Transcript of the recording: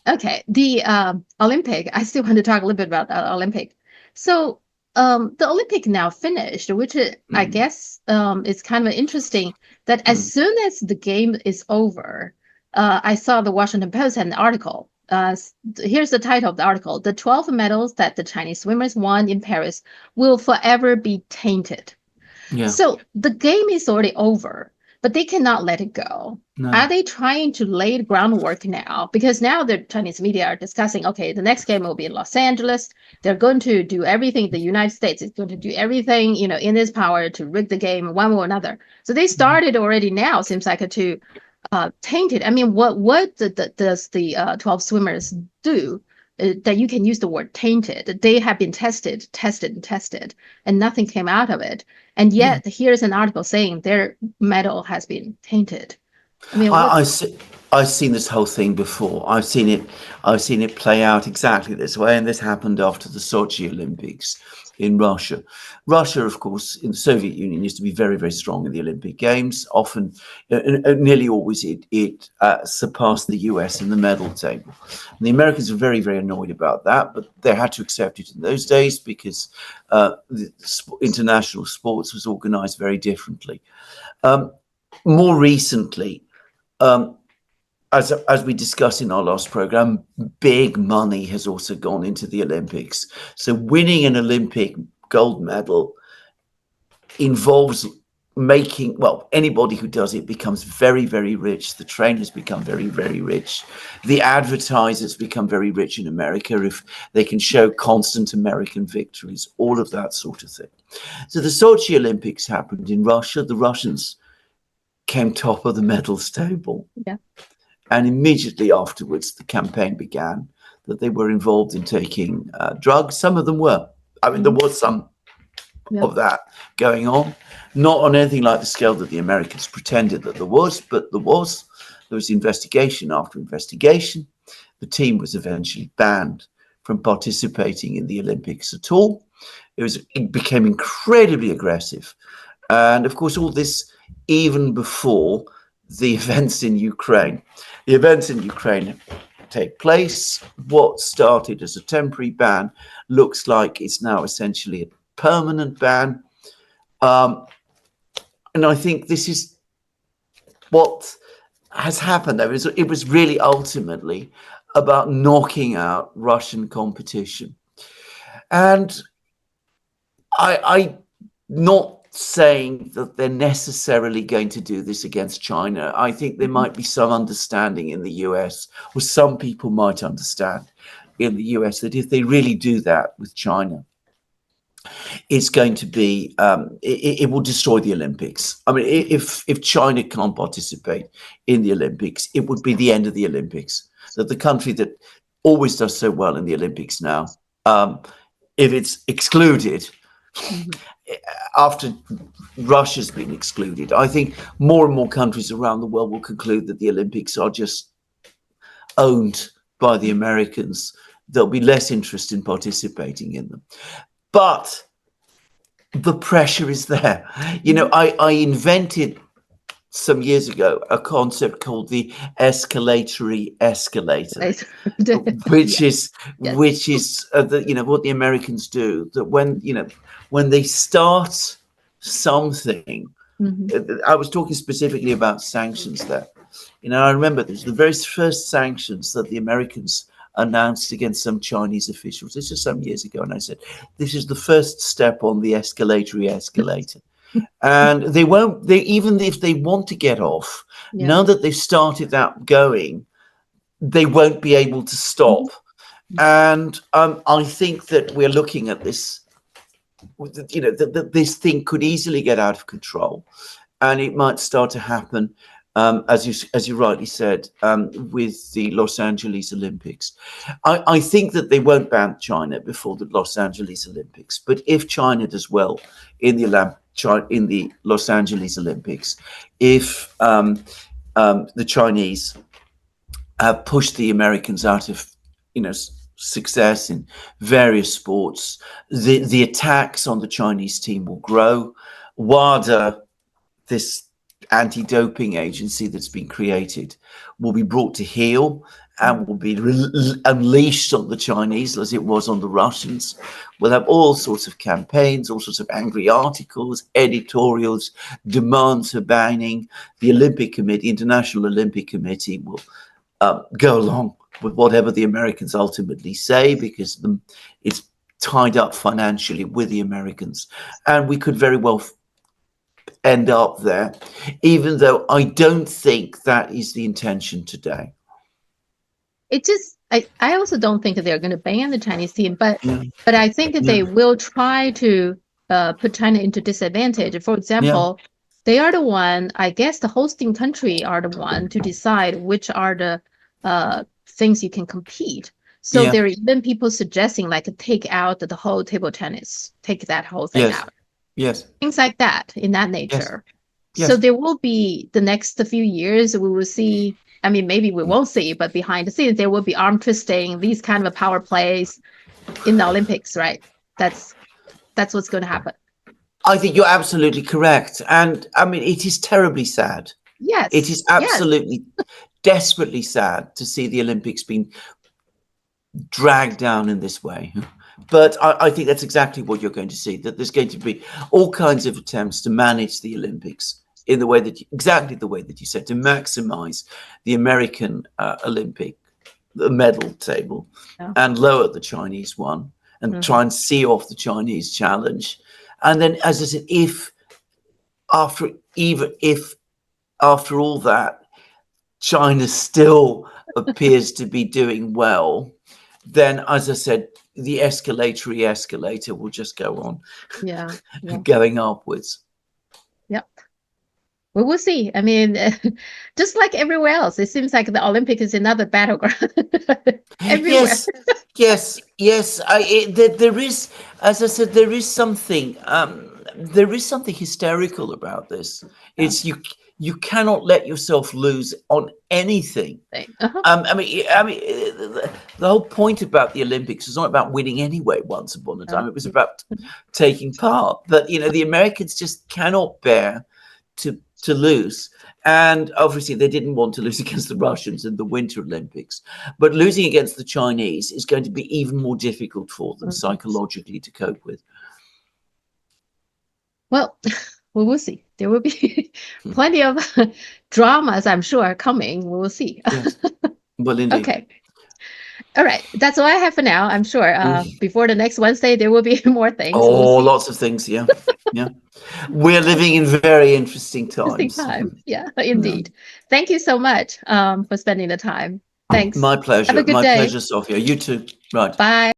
Okay, the Olympic. I still want to talk a little bit about the Olympic. So, the Olympic now finished, which I Mm, guess is kind of interesting that as mm, soon as the game is over, I saw the Washington Post had an article. Here's the title of the article: "The 12 medals that the Chinese swimmers won in Paris will forever be tainted." yeah, So the game is already over, but they cannot let it go. Are no. they trying to lay the groundwork now? Because now the Chinese media are discussing, okay, the next game will be in Los Angeles. They're going to do everything. The United States is going to do everything, in its power to rig the game one way or another. So they started already now, seems like to taint it. I mean, what does the 12 swimmers do that you can use the word tainted? They have been tested, tested, and tested, and nothing came out of it. And Yeah. yet, here's an article saying their medal has been tainted. I mean, I, I what's see, I've seen this whole thing before. I've seen it play out exactly this way, and this happened after the Sochi Olympics in Russia. Russia, of course, in the Soviet Union, used to be very, very strong in the Olympic Games. Often, nearly always, it surpassed the US in the medal table. And the Americans were very, very annoyed about that, but they had to accept it in those days because international sports was organised very differently. Um, More recently, um, as we discussed in our last program, big money has also gone into the Olympics. So winning an Olympic gold medal involves making, well, anybody who does it becomes very, very rich. The trainers become very, very rich. The advertisers become very rich in America if they can show constant American victories, all of that sort of thing. So the Sochi Olympics happened in Russia. The Russians came top of the medals table. yeah, And immediately afterwards, the campaign began that they were involved in taking drugs. Some of them were. I mean, there mhm, was some yeah, of that going on, not on anything like the scale that the Americans pretended that there was, but there was. There was investigation after investigation. The team was eventually banned from participating in the Olympics at all. It became incredibly aggressive. And of course, all this even before the events in Ukraine. The events in Ukraine take place. What started as a temporary ban looks like it's now essentially a permanent ban. Um, and I think this is what has happened. It was really ultimately about knocking out Russian competition. And I not saying that they're necessarily going to do this against China. I think there mhm, might be some understanding in the US, or some people might understand in the US, that if they really do that with China, it's going to be it will destroy the Olympics. I mean, if China can't participate in the Olympics, it would be the end of the Olympics. That the country that always does so well in the Olympics now, um, if it's excluded, mhm, after Russia's been excluded, I think more and more countries around the world will conclude that the Olympics are just owned by the Americans. There'll be less interest in participating in them. But the pressure is there. You know, mhm. I invented some years ago a concept called the escalatory escalator, Right. which Yeah, is yes. what the Americans do. That when they start something, Mhm, I was talking specifically about sanctions there. I remember this the very first sanctions that the Americans announced against some Chinese officials. This is some years ago, and I said, "This is the first step on the escalatory escalator." And they won't. They even if they want to get off, yeah. now that they've started that going, they won't be able to stop. Mhm, And I think that we're looking at this. This thing could easily get out of control, and it might start to happen, as you rightly said, with the Los Angeles Olympics. I think that they won't ban China before the Los Angeles Olympics, but if China does well in the Los Angeles Olympics, if the Chinese have pushed the Americans out of success in various sports, the attacks on the Chinese team will grow. WADA, this anti-doping agency that's been created will be brought to heel and will be unleashed on the Chinese as it was on the Russians. We'll have all sorts of campaigns, all sorts of angry articles, editorials, demands for banning. The Olympic Committee, International Olympic Committee, will go along with whatever the Americans ultimately say, because it's tied up financially with the Americans. And we could very well end up there, even though I don't think that is the intention today. I also don't think that they're going to ban the Chinese team, but I think that they will try to put China into disadvantage. For example, they are the one, I guess the hosting country are the one to decide which are the things you can compete. So there are even people suggesting like take out the whole table tennis, take that whole thing out. Yes. Things like that in that nature. Yes. So there will be the next few years, we will see, I mean, maybe we won't see, but behind the scenes, there will be arm twisting, these kind of power plays in the Olympics, right? That's what's going to happen. I think you're absolutely correct. And I mean, it is terribly sad. Yes. It is absolutely desperately sad to see the Olympics being dragged down in this way. But I think that's exactly what you're going to see, that there's going to be all kinds of attempts to manage the Olympics in the way that exactly the way that you said, to maximize the American Olympic medal table and lower the Chinese one, and try and see off the Chinese challenge. And then, as I said, if after all that, China still appears to be doing well, then, as I said, the escalator will just go on, going upwards. Yep. Well, we'll see. I mean, just like everywhere else, it seems like the Olympic is another battleground everywhere. Yes. There is, as I said, there is something hysterical about this. It's you cannot let yourself lose on anything. I mean, the whole point about the Olympics was not about winning anyway. Once upon a time, it was about taking part. But the Americans just cannot bear to lose. And obviously, they didn't want to lose against the Russians in the Winter Olympics. But losing against the Chinese is going to be even more difficult for them psychologically to cope with. Well, we will see. There will be plenty of dramas, I'm sure, coming. We will see. Yes. Well, indeed. Okay. All right. That's all I have for now. I'm sure before the next Wednesday, there will be more things. Oh, lots of things. Yeah. We're living in very interesting times. Interesting time. Yeah, indeed. Thank you so much for spending the time. Thanks. My pleasure. Have a good day. My pleasure, Sophia. You too. Right. Bye.